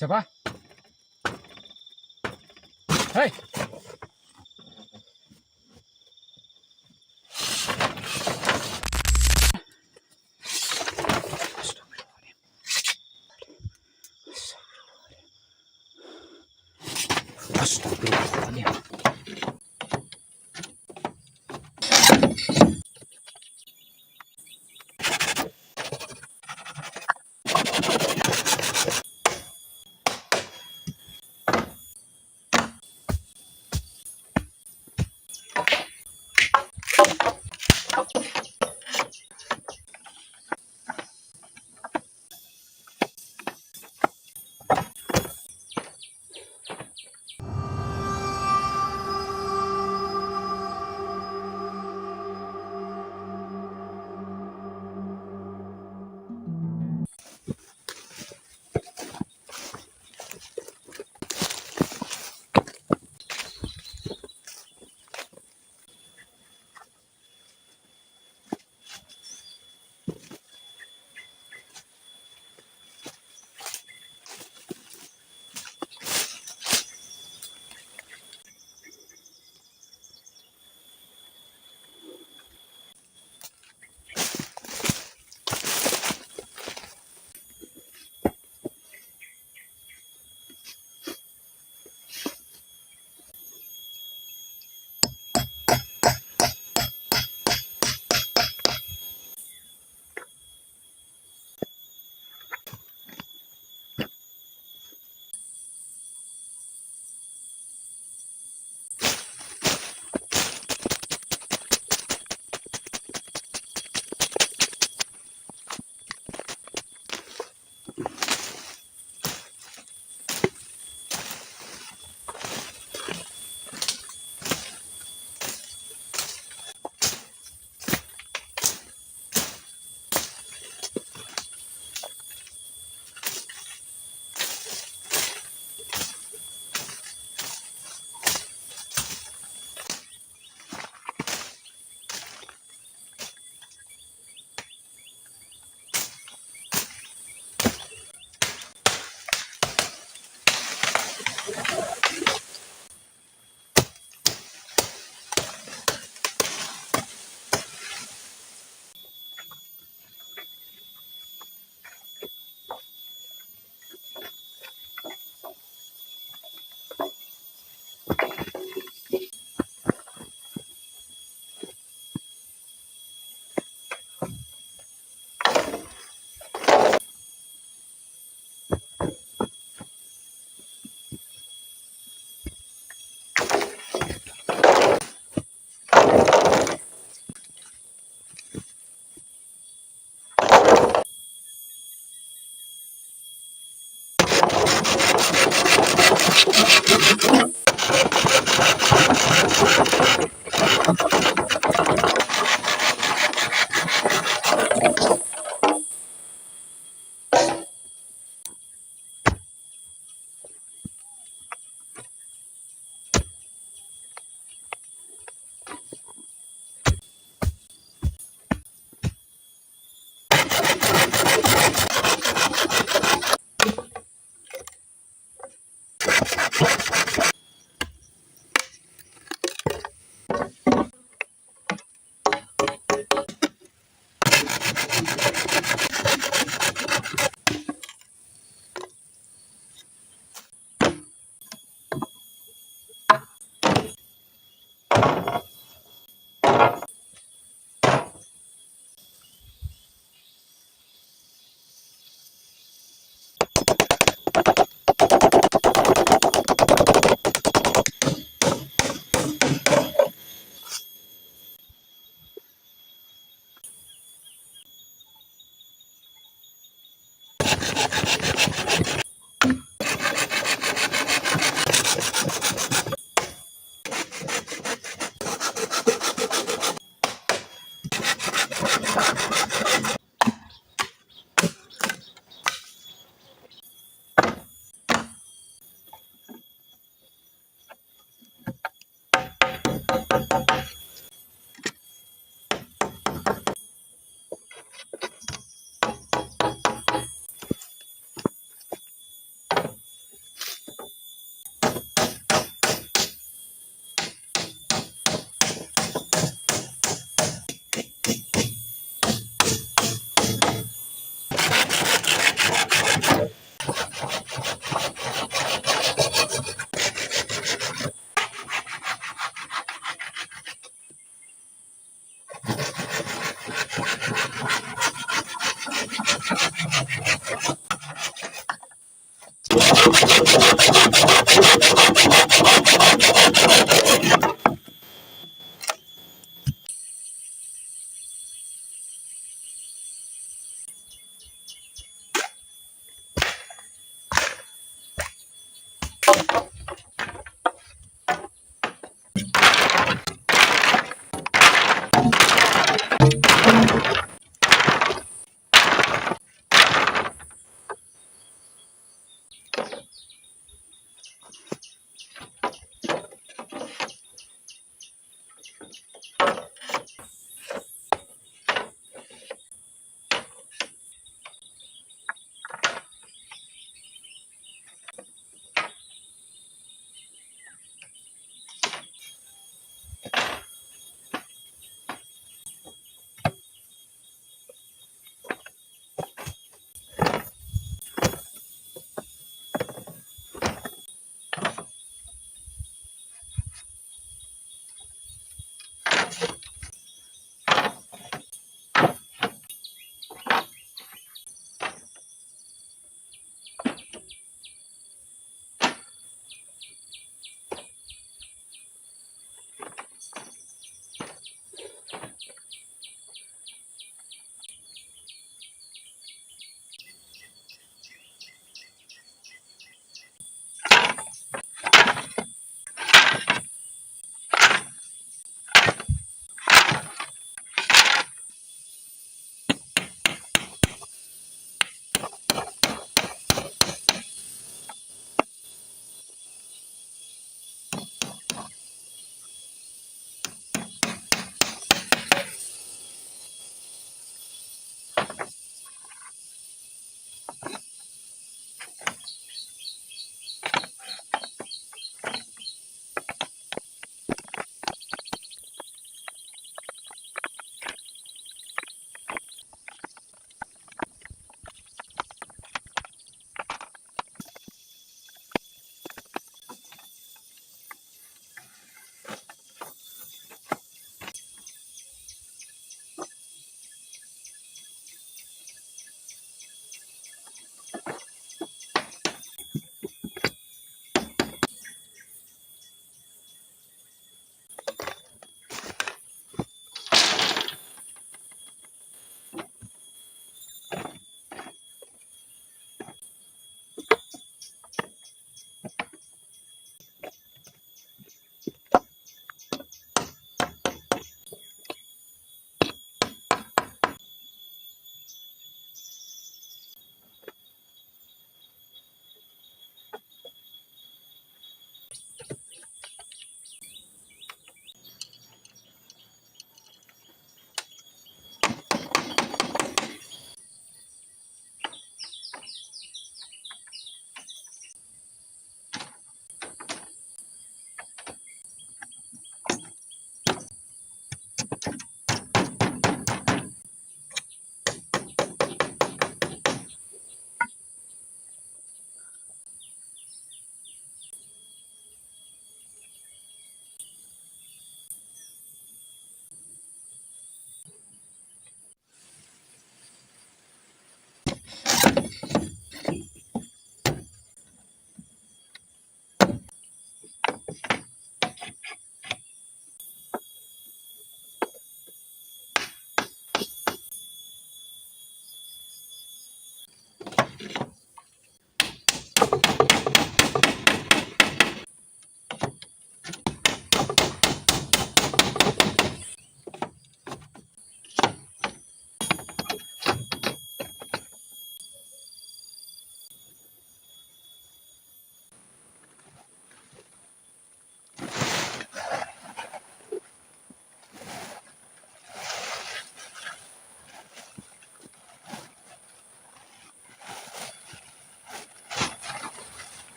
Siapa? Hei! Astagfirullahaladzim.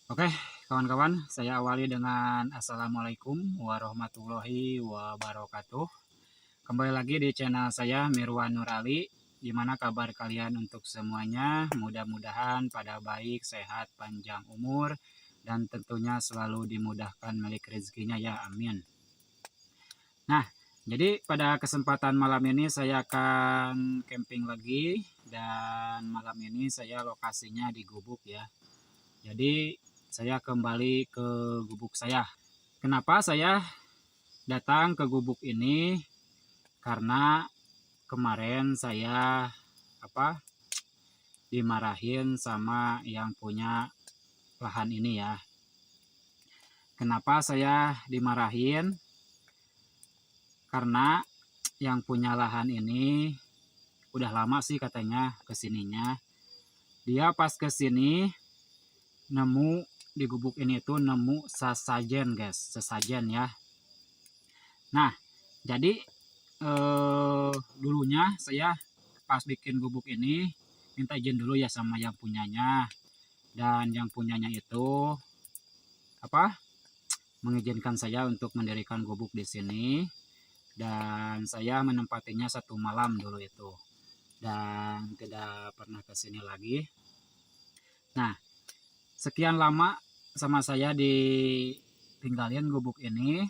Oke, kawan-kawan, saya awali dengan Assalamualaikum warahmatullahi wabarakatuh. Kembali lagi di channel saya Mirwan Nurali. Gimana kabar kalian untuk semuanya? Mudah-mudahan pada baik, sehat, panjang umur, dan tentunya selalu dimudahkan milik rezekinya ya, amin. Nah, jadi pada kesempatan malam ini saya akan camping lagi, dan malam ini saya lokasinya di gubuk ya. Jadi saya kembali ke gubuk saya. Kenapa saya datang ke gubuk ini? Karena kemarin saya apa dimarahin sama yang punya lahan ini ya. Kenapa saya dimarahin? Karena yang punya lahan ini udah lama sih katanya kesininya. Dia pas kesini nemu di gubuk ini tuh nemu sesajen guys, sesajen ya. Nah, jadi dulunya saya pas bikin gubuk ini minta izin dulu ya sama yang punyanya, dan yang punyanya itu apa mengizinkan saya untuk mendirikan gubuk di sini, dan saya menempatinya 1 malam dulu itu, dan tidak pernah ke sini lagi. Nah, sekian lama sama saya ditinggalin gubuk ini,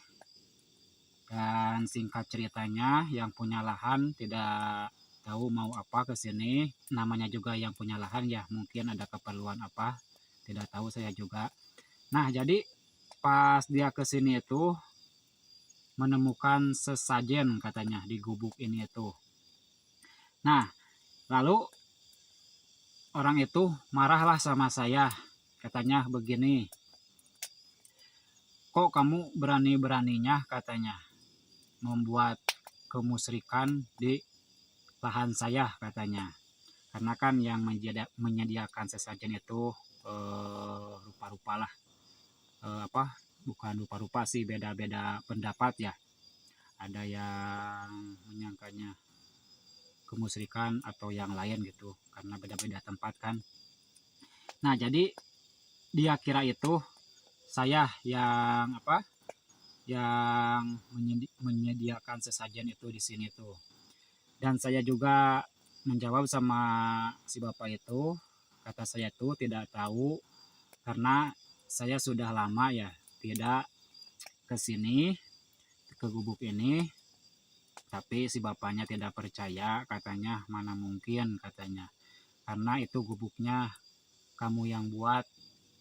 dan singkat ceritanya yang punya lahan tidak tahu mau apa ke sini. Namanya juga yang punya lahan ya, mungkin ada keperluan apa, tidak tahu saya juga. Nah, jadi pas dia ke sini itu menemukan sesajen katanya di gubuk ini itu. Nah, lalu orang itu marahlah sama saya. Katanya begini, "Kok kamu berani-beraninya," katanya, "membuat kemusyrikan di lahan saya," katanya. Karena kan yang menyediakan sesajen itu rupa-rupa lah, apa bukan rupa-rupa sih, beda-beda pendapat ya. Ada yang menyangkanya kemusyrikan atau yang lain gitu, karena beda-beda tempat kan. Nah, jadi dia kira itu saya yang yang menyediakan sesajen itu di sini tuh. Dan saya juga menjawab sama si bapak itu, kata saya tuh tidak tahu, karena saya sudah lama ya tidak ke sini, ke gubuk ini. Tapi si bapaknya tidak percaya, katanya mana mungkin katanya, karena itu gubuknya kamu yang buat,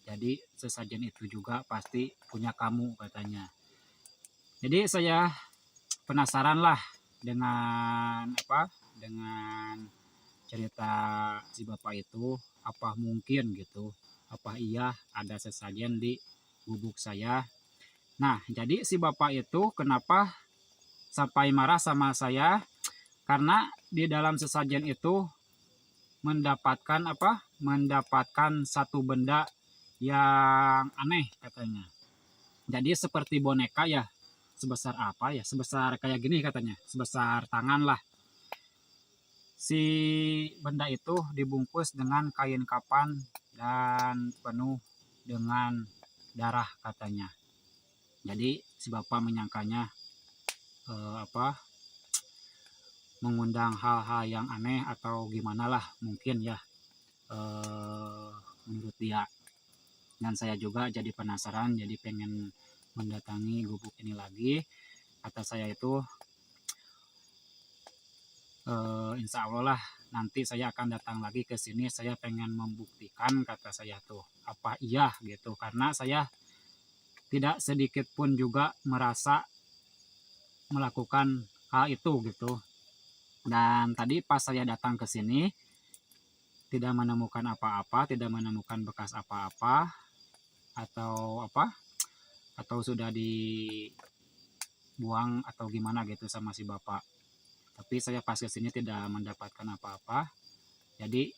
jadi sesajen itu juga pasti punya kamu katanya. Jadi saya penasaran lah dengan dengan cerita si bapak itu, apa mungkin gitu, apa iya ada sesajen di gubuk saya. Nah, jadi si bapak itu kenapa sampai marah sama saya? Karena di dalam sesajen itu mendapatkan mendapatkan satu benda yang aneh katanya. Jadi seperti boneka ya, sebesar apa ya, sebesar kayak gini katanya, sebesar tangan lah. Si benda itu dibungkus dengan kain kapan dan penuh dengan darah katanya. Jadi si bapak menyangkanya mengundang hal-hal yang aneh atau gimana lah mungkin ya, menurut dia. Dan saya juga jadi penasaran, jadi pengen mendatangi gubuk ini lagi. Kata saya itu, insya Allah lah nanti saya akan datang lagi ke sini, saya pengen membuktikan, kata saya tuh, apa iya gitu, karena saya tidak sedikit pun juga merasa melakukan hal itu gitu. Dan tadi pas saya datang ke sini tidak menemukan apa-apa, tidak menemukan bekas apa-apa, atau sudah dibuang atau gimana gitu sama si bapak. Tapi saya pas ke sini tidak mendapatkan apa-apa. Jadi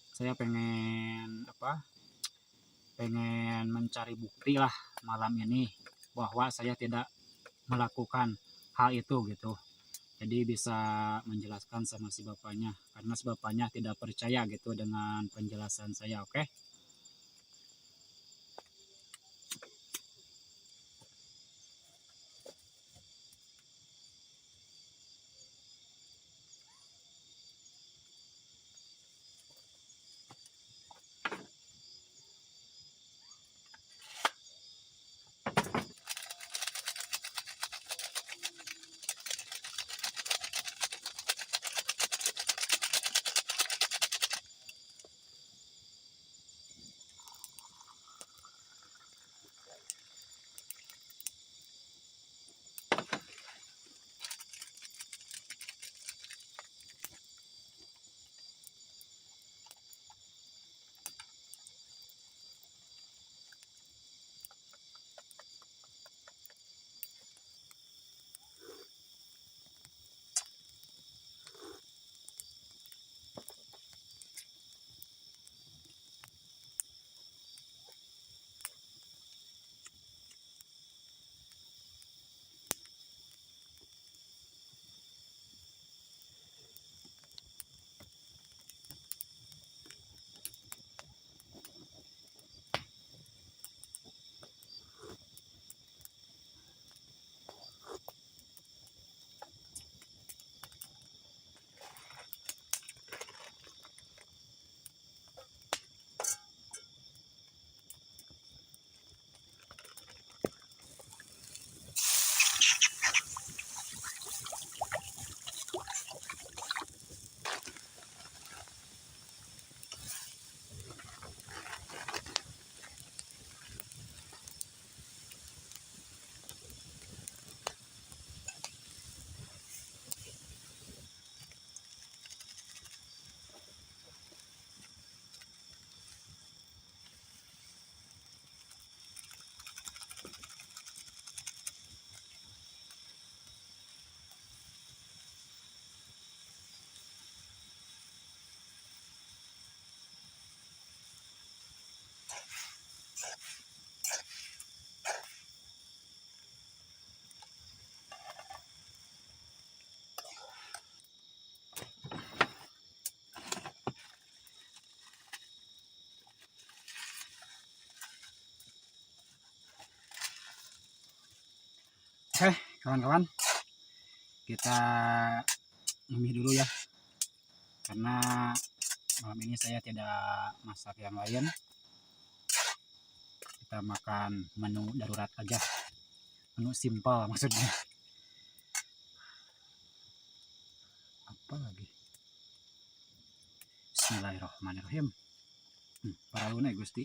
saya pengen mencari bukti lah malam ini bahwa saya tidak melakukan hal itu gitu. Jadi bisa menjelaskan sama si bapaknya, karena si bapaknya tidak percaya gitu dengan penjelasan saya. Oke. kawan-kawan, kita ngemih dulu ya, karena malam ini saya tidak masak yang lain. Kita makan menu darurat aja, menu simpel maksudnya. Apa lagi? Bismillahirrahmanirrahim. Para luna Gusti,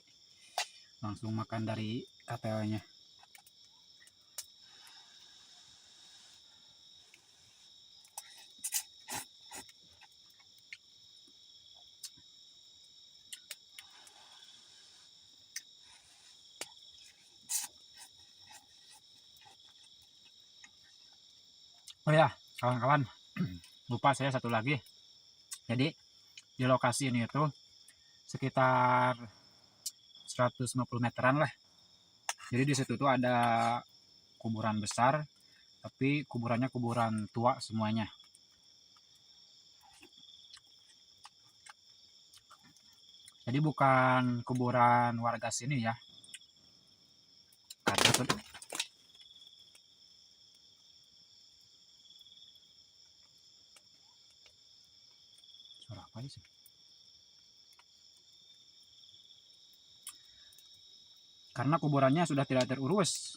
langsung makan dari KTL-nya. Oh ya, kawan-kawan, lupa saya satu lagi. Jadi di lokasi ini itu sekitar 150 meteran lah. Jadi di situ tuh ada kuburan besar, tapi kuburannya kuburan tua semuanya. Jadi bukan kuburan warga sini ya. Karena suara apa sih? Karena kuburannya sudah tidak terurus,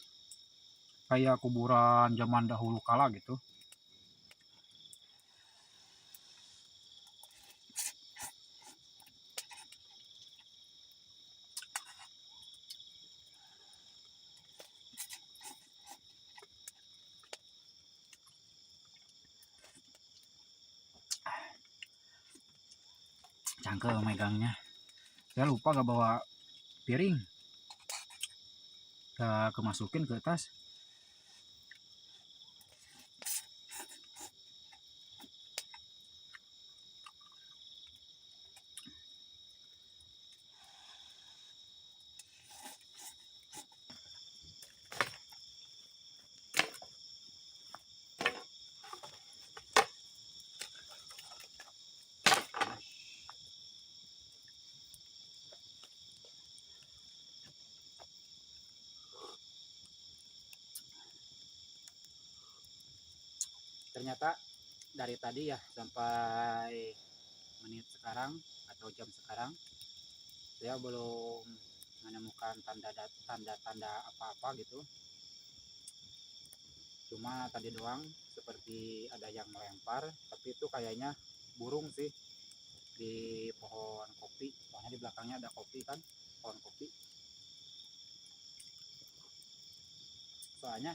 kayak kuburan zaman dahulu kala gitu. Cangkel megangnya, saya lupa gak bawa piring, gak kemasukin ke tas. Ternyata dari tadi ya sampai menit sekarang atau jam sekarang, saya belum menemukan tanda-tanda apa-apa gitu. Cuma tadi doang seperti ada yang melempar, tapi itu kayaknya burung sih di pohon kopi. Soalnya di belakangnya ada kopi kan, pohon kopi. Soalnya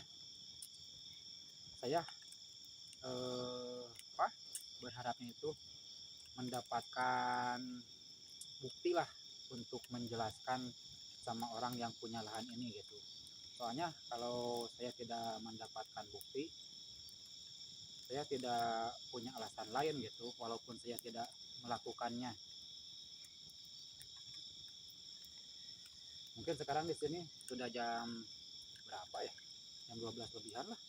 saya berharapnya itu mendapatkan bukti lah untuk menjelaskan sama orang yang punya lahan ini gitu. Soalnya kalau saya tidak mendapatkan bukti, saya tidak punya alasan lain gitu, walaupun saya tidak melakukannya. Mungkin sekarang di sini sudah jam berapa ya? Jam 12 lebihan lah.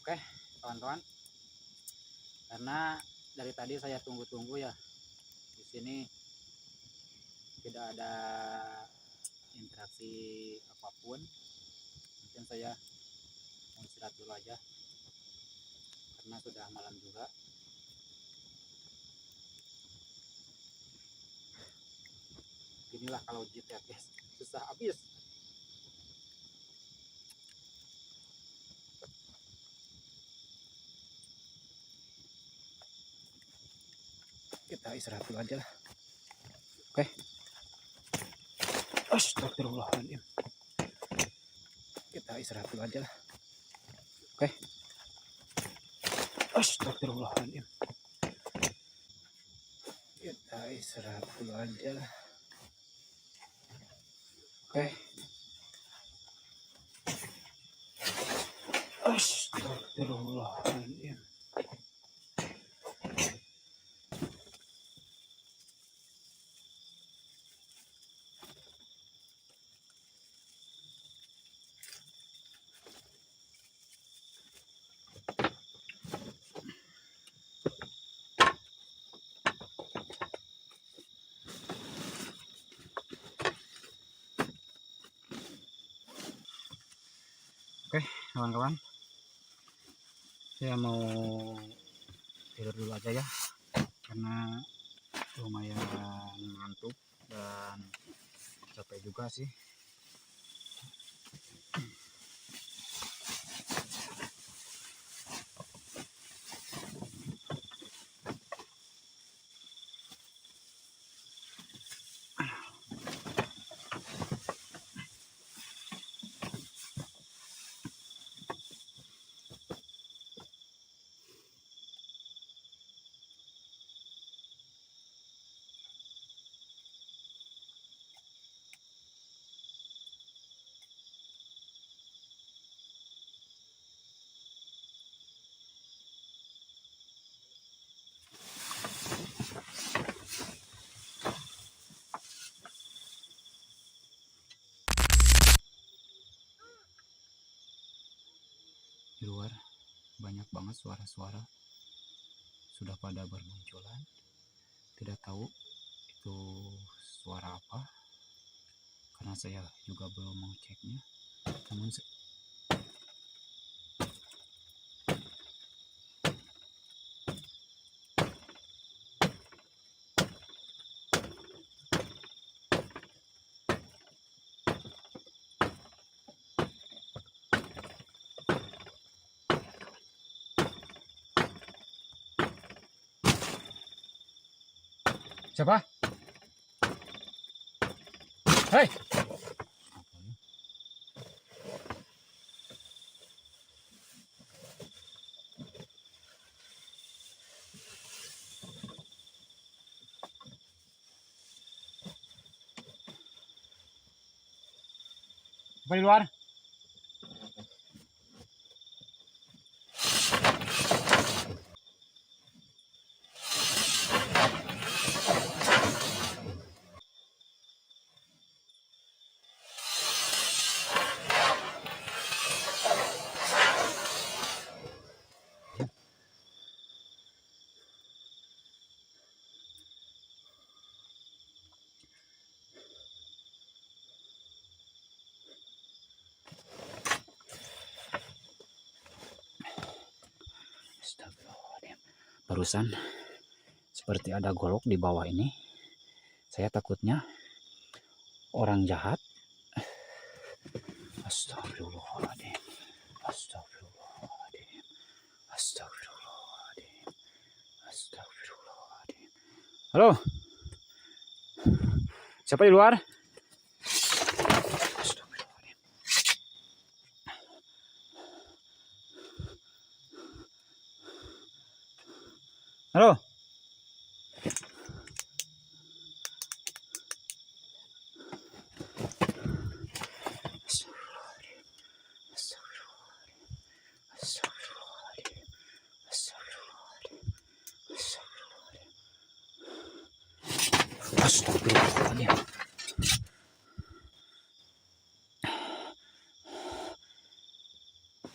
Oke, kawan-kawan. Karena dari tadi saya tunggu-tunggu ya. Di sini tidak ada interaksi apapun. Mungkin saya mau istirahat dulu aja. Karena sudah malam juga. Inilah kalau jeep ya guys. Susah habis. Kita istirahat dulu aja lah. Oke. Astagfirullahaladzim. Kita istirahat dulu aja lah. Oke. Astagfirullahaladzim. Kita istirahat dulu aja lah. Oke. Astagfirullahaladzim. Oke, kawan-kawan, saya mau tidur dulu aja ya, karena lumayan ngantuk dan capek juga sih. Di luar banyak banget suara-suara sudah pada bermunculan. Tidak tahu itu suara apa, karena saya juga belum mengeceknya. Namun Siapa? Hei. Apa di luar? barusan seperti ada golok di bawah ini. Saya takutnya orang jahat. Astagfirullahaladzim. Astagfirullahaladzim. Astagfirullahaladzim. Astagfirullahaladzim. Halo? Siapa di luar? Astagfirullahaladzim. Halo? Astagfirullahaladzim.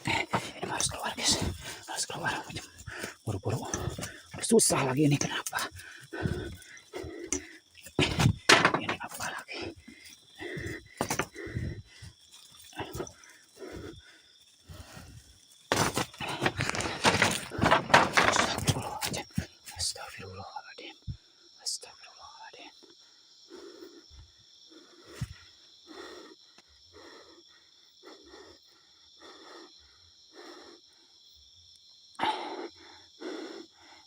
Ini harus keluar guys, harus keluar. Buru-buru, susah lagi ini, kenapa? Ini apa lagi? Astagfirullahaladzim. Astagfirullahaladzim. Astagfirullahaladzim.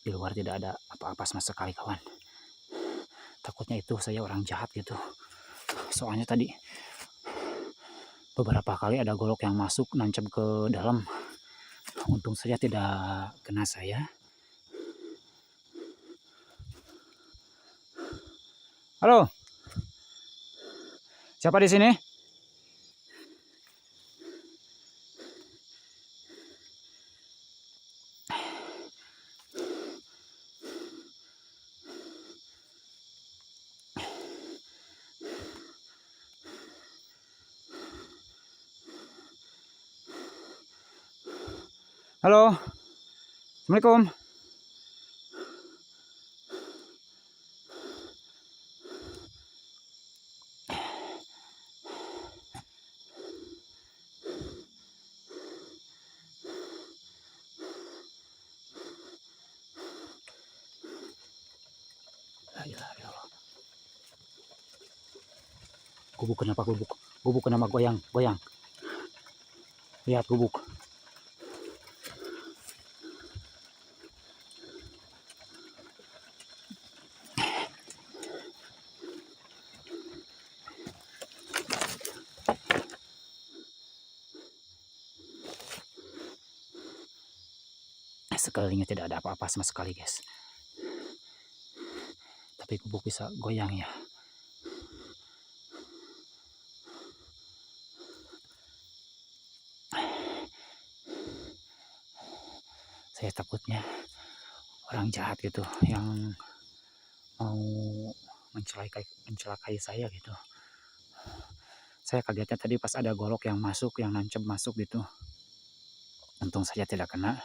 Di luar tidak ada apa-apa sama sekali kawan. Takutnya itu saya orang jahat gitu. Soalnya tadi beberapa kali ada golok yang masuk nancap ke dalam. Untung saja tidak kena saya. Halo, siapa di sini? Halo, assalamualaikum. Gubuk kenapa gubuk? Gubuk kenapa goyang? Lihat gubuk. Sekeliling tidak ada apa-apa sama sekali, guys. Tapi gubuk bisa goyang ya. Saya takutnya orang jahat gitu yang mau mencelakai saya gitu. Saya kagetnya tadi pas ada golok yang masuk, yang nancep masuk gitu. Untung saja tidak kena.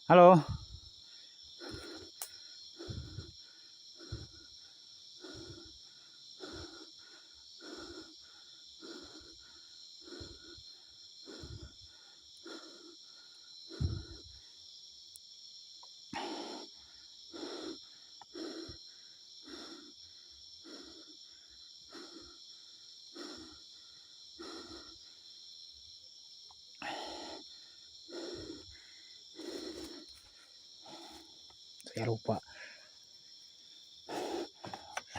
Halo. Saya lupa.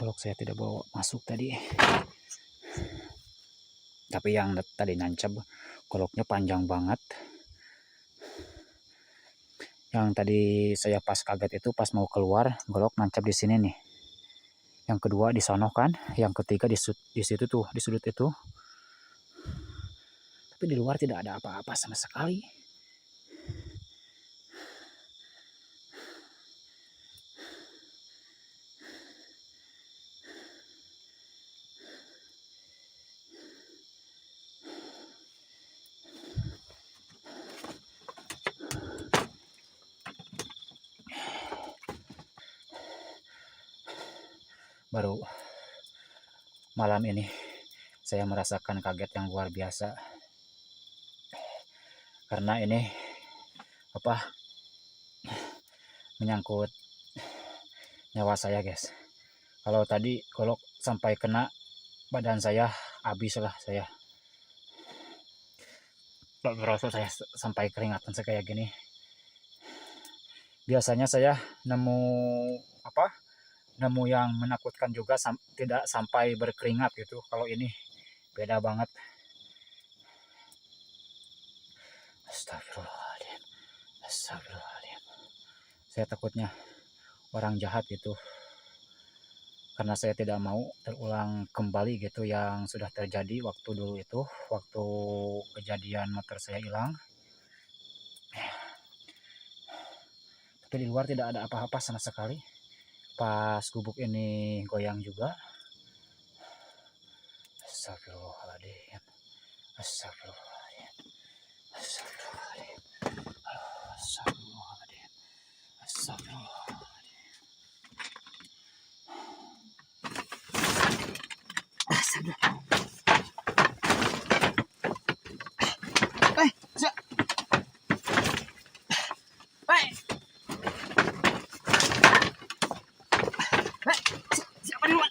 Golok saya tidak bawa masuk tadi. Tapi yang tadi nancap goloknya panjang banget. Yang tadi saya pas kaget itu pas mau keluar golok nancap di sini nih. Yang kedua di sono kan, yang ketiga di situ tuh, di sudut itu. Tapi di luar tidak ada apa-apa sama sekali. Baru malam ini saya merasakan kaget yang luar biasa. Karena ini menyangkut nyawa saya, guys. Kalau tadi golok sampai kena badan saya, habis lah saya. Gak ngerasa saya sampai keringatan kayak gini. Biasanya saya nemu yang menakutkan juga tidak sampai berkeringat gitu. Kalau ini beda banget. Astagfirullahaladzim. Saya takutnya orang jahat gitu. Karena saya tidak mau terulang kembali gitu yang sudah terjadi waktu dulu itu. Waktu kejadian motor saya hilang. Tapi di luar tidak ada apa-apa sama sekali. Pas gubuk ini goyang juga. Astagfirullahaladzim. Siapa di luar?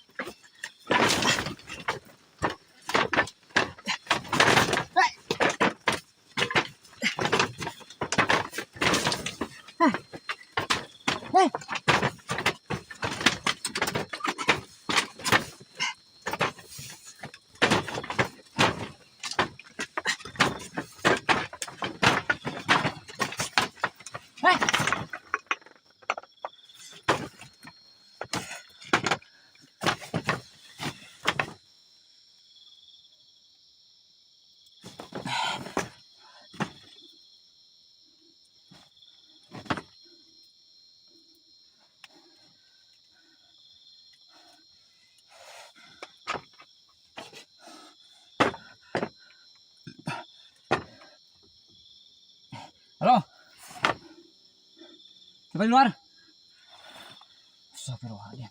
Siapa di luar? Astagfirullahaladzim.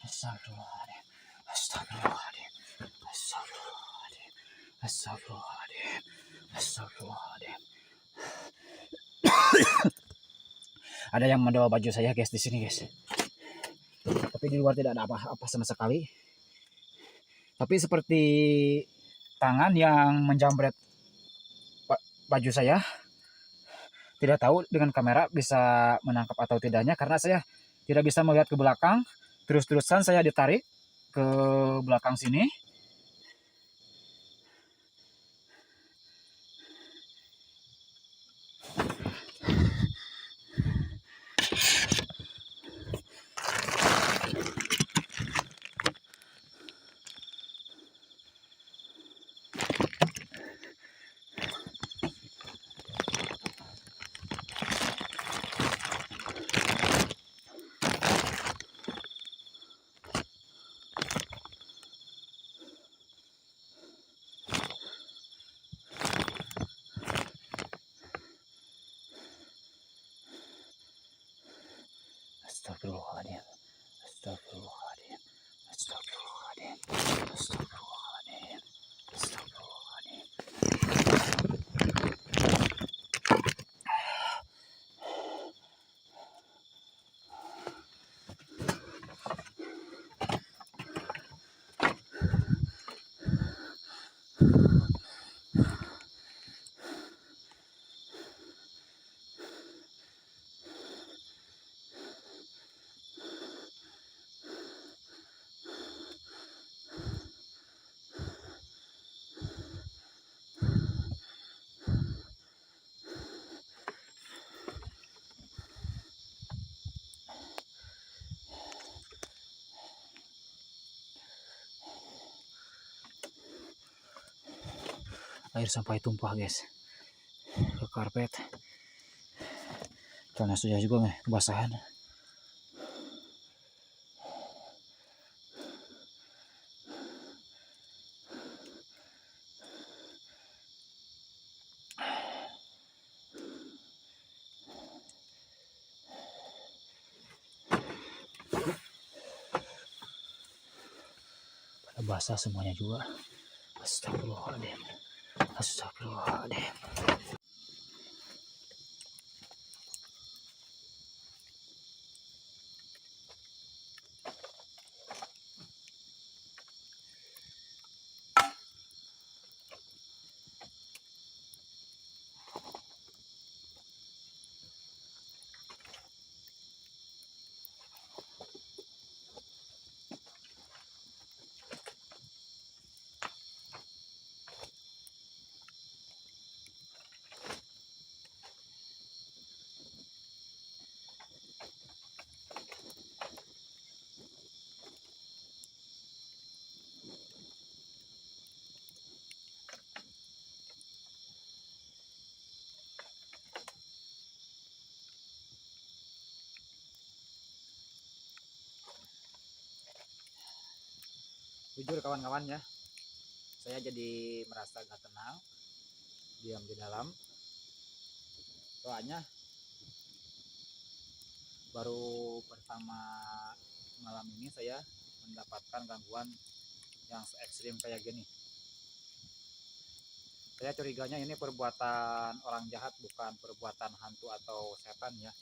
Astagfirullahaladzim. Astagfirullahaladzim. Astagfirullahaladzim. Astagfirullahaladzim. Astagfirullahaladzim. Ada yang membawa baju saya guys di sini guys. Tapi di luar tidak ada apa-apa sama sekali. Tapi seperti tangan yang menjambret baju saya. Tidak tahu dengan kamera bisa menangkap atau tidaknya karena saya tidak bisa melihat ke belakang. Terus-terusan saya ditarik ke belakang sini. Astagfirullahaladzim. Astagfirullahaladzim. Astagfirullahaladzim. Astagfirullahaladzim. Astagfirullahaladzim. Air sampai tumpah guys ke karpet. Celana saya juga nih kebasahan. Pada basah semuanya juga. Astagfirullahaladzim. Astagfirullahaladzim. Jujur kawan-kawan ya, saya jadi merasa gak tenang, diam di dalam. Soalnya baru pertama malam ini saya mendapatkan gangguan yang ekstrim kayak gini. Saya curiganya ini perbuatan orang jahat, bukan perbuatan hantu atau setan ya.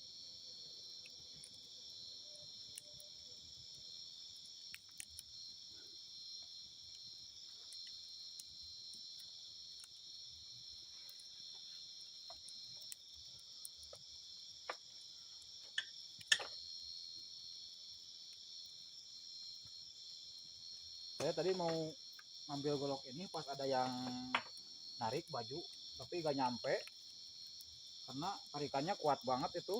Saya tadi mau ngambil golok ini pas ada yang narik baju, tapi gak nyampe karena tarikannya kuat banget itu.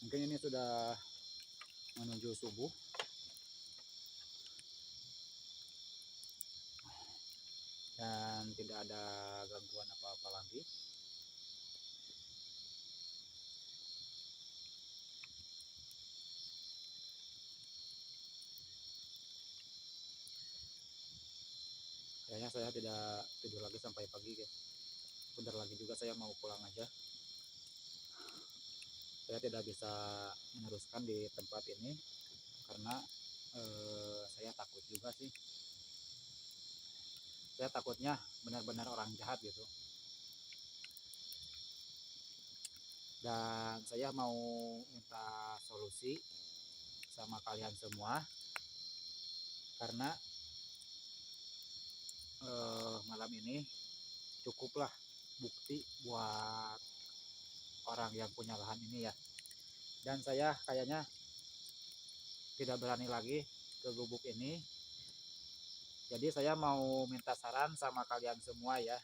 Mungkin ini sudah menuju subuh. Ya tidak ada gangguan apa-apa lagi. Kayaknya saya tidak tidur lagi sampai pagi guys. Bentar lagi juga saya mau pulang aja. Saya tidak bisa meneruskan di tempat ini karena saya takut juga sih. Saya takutnya benar-benar orang jahat gitu. Dan saya mau minta solusi sama kalian semua karena malam ini cukuplah bukti buat orang yang punya lahan ini ya. Dan saya kayaknya tidak berani lagi ke gubuk ini. Jadi saya mau minta saran sama kalian semua ya.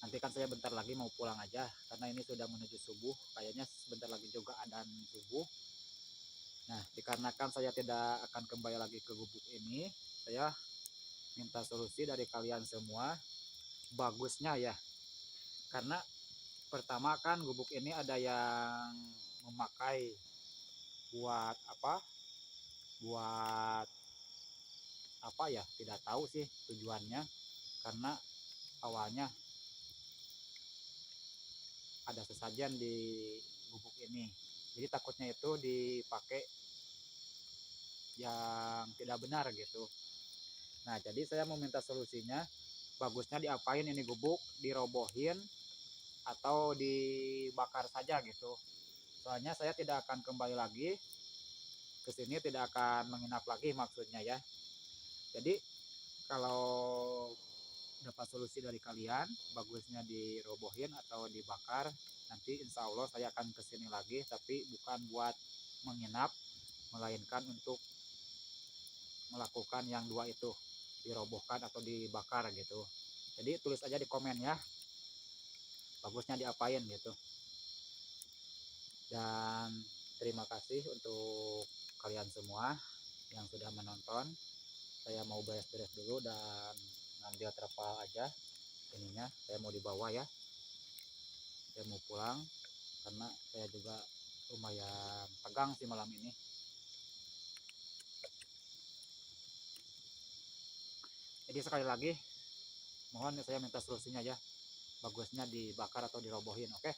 Nanti kan saya bentar lagi mau pulang aja karena ini sudah menuju subuh. Kayaknya sebentar lagi juga adzan subuh. Nah, dikarenakan saya tidak akan kembali lagi ke gubuk ini, saya minta solusi dari kalian semua. Bagusnya ya, karena pertama kan gubuk ini ada yang memakai buat apa? Buat apa ya? Tidak tahu sih tujuannya. Karena awalnya ada sesajen di gubuk ini. Jadi takutnya itu dipakai yang tidak benar gitu. Nah, jadi saya mau minta solusinya. Bagusnya diapain ini gubuk? Dirobohin atau dibakar saja gitu. Soalnya saya tidak akan kembali lagi ke sini, tidak akan menginap lagi maksudnya ya. Jadi kalau dapat solusi dari kalian, bagusnya dirobohin atau dibakar, nanti insya Allah saya akan kesini lagi, tapi bukan buat menginap, melainkan untuk melakukan yang dua itu, dirobohkan atau dibakar gitu. Jadi tulis aja di komen ya, bagusnya diapain gitu. Dan terima kasih untuk kalian semua yang sudah menonton. Saya mau beres-beres dulu dan ngambil terpal aja ininya. Saya mau dibawa ya, saya mau pulang karena saya juga lumayan tegang sih malam ini. Jadi sekali lagi mohon saya minta solusinya ya, bagusnya dibakar atau dirobohin, oke?